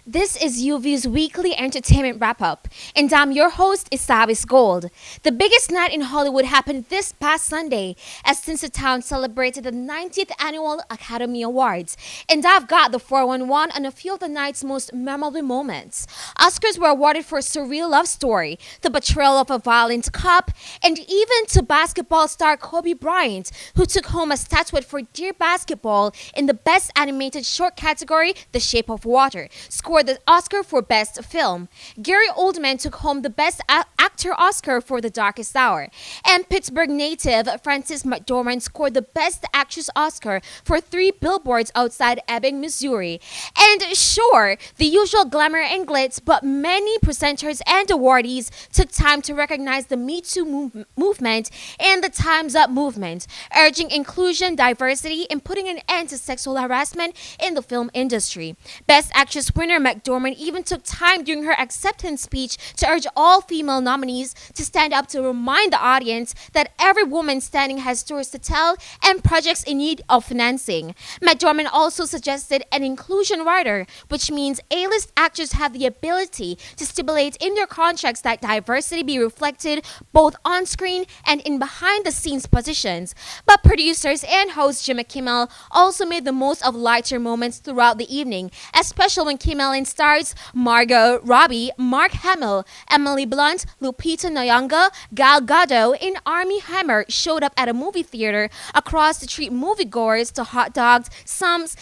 This is UV's weekly entertainment wrap-up, and I'm your host, Isabis Gold. The biggest night in Hollywood happened this past Sunday, as Tinseltown celebrated the 90th Annual Academy Awards, and I've got the 411 on a few of the night's most memorable moments. Oscars were awarded for Surreal Love Story, The Betrayal of a Violent Cop, and even to basketball star Kobe Bryant, who took home a statuette for Dear Basketball in the Best Animated Short category, The Shape of Water, scored the Oscar for Best Film. Gary Oldman took home the Best Actor Oscar for The Darkest Hour. And Pittsburgh native Frances McDormand scored the Best Actress Oscar for Three Billboards Outside Ebbing, Missouri. And sure, the usual glamour and glitz, but many presenters and awardees took time to recognize the Me Too movement and the Time's Up movement, urging inclusion, diversity, and putting an end to sexual harassment in the film industry. Best Actress winner McDormand even took time during her acceptance speech to urge all female nominees to stand up to remind the audience that every woman standing has stories to tell and projects in need of financing. McDormand also suggested an inclusion rider, which means A-list actors have the ability to stipulate in their contracts that diversity be reflected both on screen and in behind-the-scenes positions. But producers and host Jimmy Kimmel also made the most of lighter moments throughout the evening, especially when Kimmel stars Margot Robbie, Mark Hamill, Emily Blunt, Lupita Nyong'o, Gal Gadot, and Armie Hammer showed up at a movie theater across to treat moviegoers to hot dogs, subs,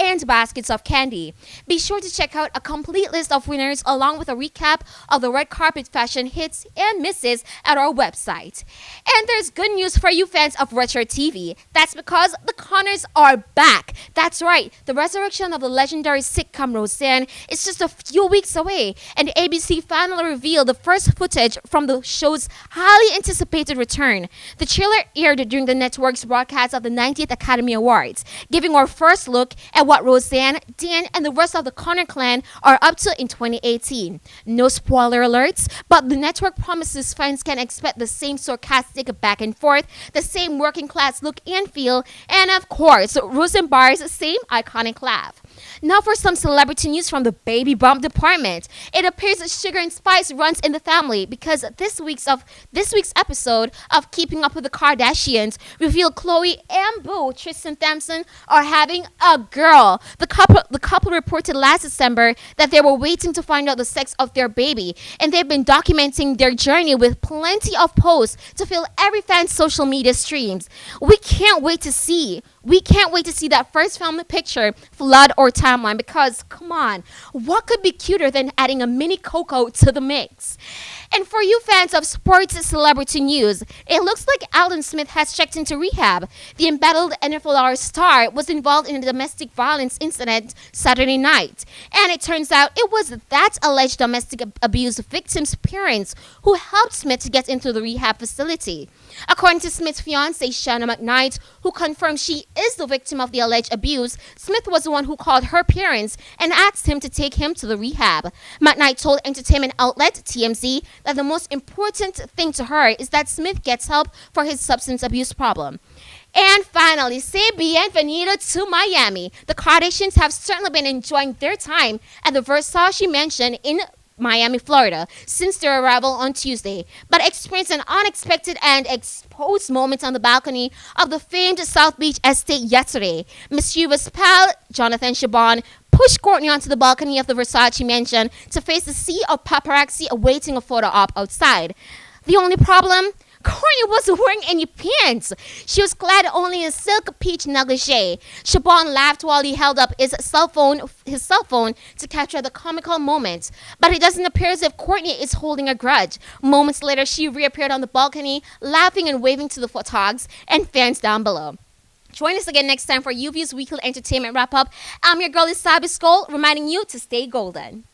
and baskets of candy. Be sure to check out a complete list of winners along with a recap of the red carpet fashion hits and misses at our website. And there's good news for you fans of retro TV. That's because the Connors are back. That's right, the resurrection of the legendary sitcom Roseanne is just a few weeks away, and ABC finally revealed the first footage from the show's highly anticipated return. The trailer aired during the network's broadcast of the 90th Academy Awards, giving our first look at what Roseanne, Dan, and the rest of the Connor clan are up to in 2018. No spoiler alerts, but the network promises fans can expect the same sarcastic back and forth, the same working class look and feel, and of course, Rosenbar's same iconic laugh. Now for some celebrity news from the baby bump department. It appears that sugar and spice runs in the family because this week's episode of Keeping Up with the Kardashians revealed Khloe and Boo Tristan Thompson are having a girl. The couple reported last December that they were waiting to find out the sex of their baby, and they've been documenting their journey with plenty of posts to fill every fan's social media streams. We can't wait to see that first family picture, flood or timeline, because come on, what could be cuter than adding a mini Coco to the mix? And for you fans of sports celebrity news, it looks like Alden Smith has checked into rehab. The embattled NFL star was involved in a domestic violence incident Saturday night, and it turns out it was that alleged domestic abuse victim's parents who helped Smith to get into the rehab facility. According to Smith's fiancée, Shanna McKnight, who confirmed she is the victim of the alleged abuse, Smith was the one who called her parents and asked him to take him to the rehab. McKnight told entertainment outlet TMZ that the most important thing to her is that Smith gets help for his substance abuse problem. And finally, say bienvenido to Miami. The Kardashians have certainly been enjoying their time at the Versace mansion in Miami, Florida, since their arrival on Tuesday, but experienced an unexpected and exposed moment on the balcony of the famed South Beach estate yesterday. Mischievous pal Jonathan Chabon pushed Courtney onto the balcony of the Versace mansion to face the sea of paparazzi awaiting a photo op outside. The only problem? Courtney wasn't wearing any pants. She was clad only in a silk peach negligee. Chabon laughed while he held up his cell phone to capture the comical moment. But it doesn't appear as if Courtney is holding a grudge. Moments later, she reappeared on the balcony, laughing and waving to the photogs and fans down below. Join us again next time for UV's weekly entertainment wrap-up. I'm your girl, Isabi Skoll, reminding you to stay golden.